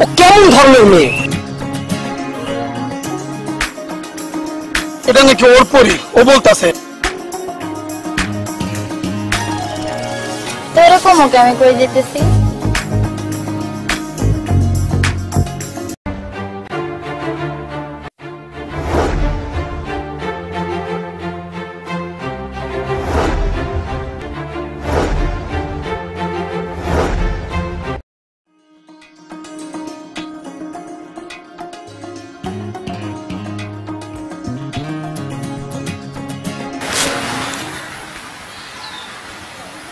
ও কেমন ধরনের মেয়ে? এটা নাকি ওর পরি, ও বলতাছে। তো এরকম ওকে আমি কই যেতেছি।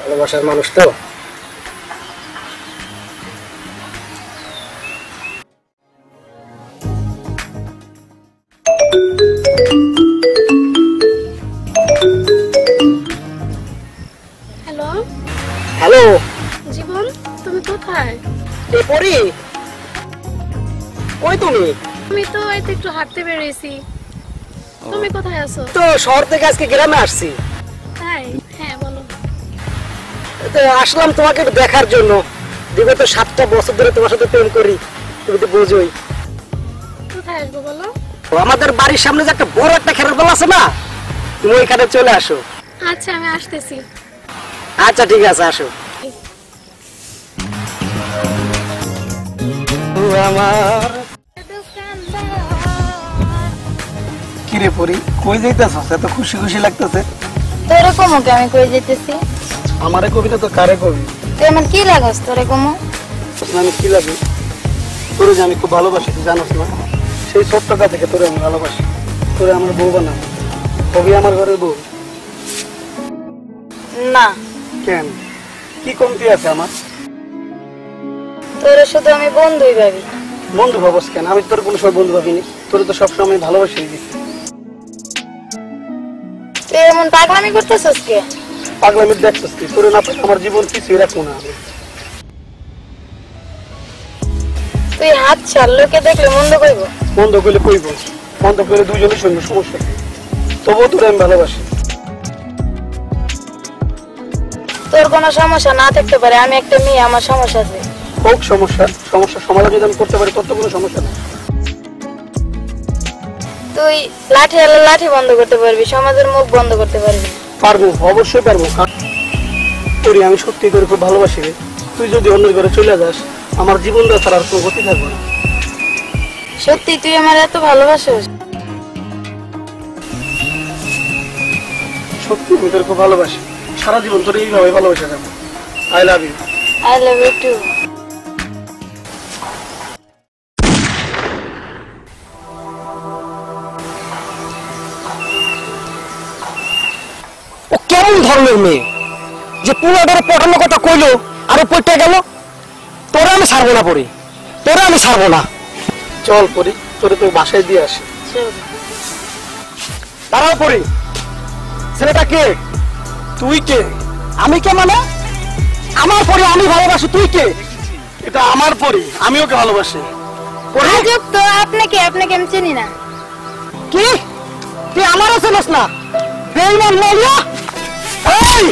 ভালোবাসার মানুষ তো। হ্যালো হ্যালো জীবন, তুমি কোথায়? এ পরি, কই তুমি? আমি তো এই তো একটু হাঁটতে বেরিয়েছি। তুমি কোথায় আছো? তো শহর থেকে আজকে গ্রামে আসছি। তাই? হ্যাঁ বলো। তো আসলাম তোমাকে একটু দেখার জন্য। বিগত 7টা বছর ধরে তোমার সাথে প্রেম করি, তুমি তো বোঝোই। কোথায় আসবো বলো? আমাদের বাড়ির সামনে যে একটা বড় একটা খেলার বল আছে না, তুমি ওইখানে চলে আসো। আচ্ছা আমি আসতেছি। আচ্ছা ঠিক আছে, আসো। আমার কিরে পরি, কই যাইতাছস? এত খুশি খুশি লাগতেছে। তো এরকম ওকে আমি কই যেতেছি। আমারে কবি না তো কারে কবি? তুই আমার কি লাগস তোর এরকম? আমি কি লাগি তোরে যে আমি খুব ভালোবাসি, তুই জানোস না? সেই ছোট্টটা থেকে তোরে আমি ভালোবাসি। তোরে আমার বউ বানাবো, কবি আমার ঘরের বউ। না, কেন, কি কমতি আছে আমার? তোর শুধু আমি বন্ধুই ভাবি। বন্ধু ভাবস কেন? আমি তোর কোনো সময় বন্ধু ভাবিনি, তোরে তো সবসময় ভালোবাসি দিচ্ছি। তুই এমন পাগলামি করতেছিস কে? পাগলামি দেখছিস তুই? তোরে না পেলে আমার জীবন কিছুই রাখবো না আমি। তুই হাত ছাড়, লোকে দেখলে মন্দ কইব। বন্ধ করলে কইব, বন্ধ করলে দুজনের সঙ্গে সমস্যা, তবুও তোরে আমি ভালোবাসি। তোর কোনো সমস্যা না থাকতে পারে, আমি একটা মেয়ে, আমার সমস্যা আছে। হোক সমস্যা, সমস্যার সমাধান যদি আমি করতে পারি তোর তো কোনো সমস্যা নেই। তুই লাঠি আলো লাঠি বন্ধ করতে পারবি, সমাজের মুখ বন্ধ করতে পারবি। পারবো, অবশ্যই পারবো। তোরে আমি সত্যি করে খুব ভালোবাসি রে। তুই যদি অন্য ঘরে চলে যাস, আমার জীবনটা ছাড়া আর কোনো গতি থাকবে না। সত্যি তুই আমার এত ভালোবাসিস? সত্যি আমি তোর খুব ভালোবাসি, সারা জীবন তোর এইভাবে ভালোবাসা যাবো। I love you. I love you too. ও কেমন ধরনের মেয়ে যে পুরোটার পড়ানোর কথা কইলো আর পড়তে গেল? তোরা আমি ছাড়বো না পড়ি, তোরা আমি ছাড়বো না। চল পড়ি, তোরে তো বাসায় দিয়ে আসি। দাঁড়াও পড়ি, ছেলেটা কে? তুই কে? আমি কে মানে? আমার পরি আমি ভালোবাসি, তুই কে? এটা আমার পরি, আমি ওকে ভালোবাসি। আজব তো, আপনাকে আপনাকে আমি চিনি না। কি তুই আমারও চেনস না? বেঈমান মলিয়া! এই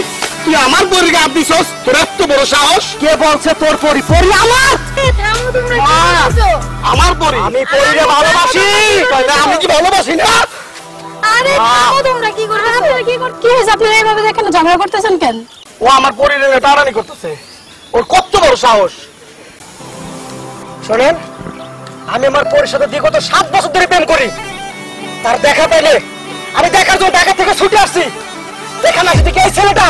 তুই আমার পরিকে হাত দিছস? তোর এত বড় সাহস! কে বলছে তোর পরি? পরি আমার! থামো তোমরা, কি করছো? আমার পরি, আমি পরিকে ভালোবাসি। আমি কি ভালোবাসি না? আরে থামো তোমরা, কি করছো? আপনারা কি করছেন? কি হইছে? আপনারা এইভাবে দেখেন ঝগড়া করতেছেন কেন? ও আমার পরিরে টানানি করতেছে। ওর কত বড় সাহস! শোনেন, আমি আমার পরির সাথে বিগত 7 বছর ধরে প্রেম করি। তার দেখা পাইলে আমি দেখার জন্য ঢাকা থেকে ছুটে আসছি। দেখা না যদি এই ছেলেটা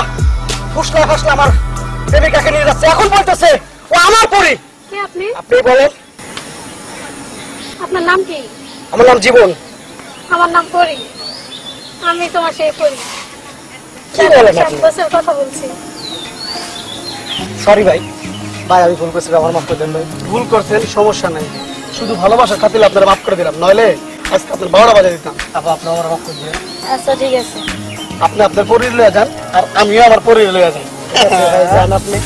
ফুসলা ফাসলা আমার প্রেমিকাকে নিয়ে যাচ্ছে, এখন বলতেছে ও আমার পরি। কে আপনি? আপনি বলেন। আপনার নাম কি? আমার নাম জীবন। আমার নাম পরি। আমি তোমার সেই পরি। কি বলেন আপনি? 7 বছর কথা বলছি। সরি ভাই, ভাই আমি ভুল করছি, আমার মাফ করে দেন ভাই। ভুল করছেন, সমস্যা নাই। শুধু ভালোবাসার খাতিরে আপনারা মাফ করে দিলাম, নইলে আজকে আপনার 12টা বাজে দিতাম। আপনি আমার মাফ করে দিলেন। আচ্ছা ঠিক আছে। আপনি আপনার পরির লয়ে যান, আর আমিও আমার পরির লয়ে যাই। যান আপনি,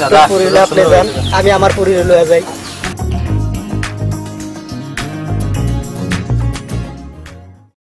আপনার পরির আপনি যান, আমি আমার পরির লয়ে যাই।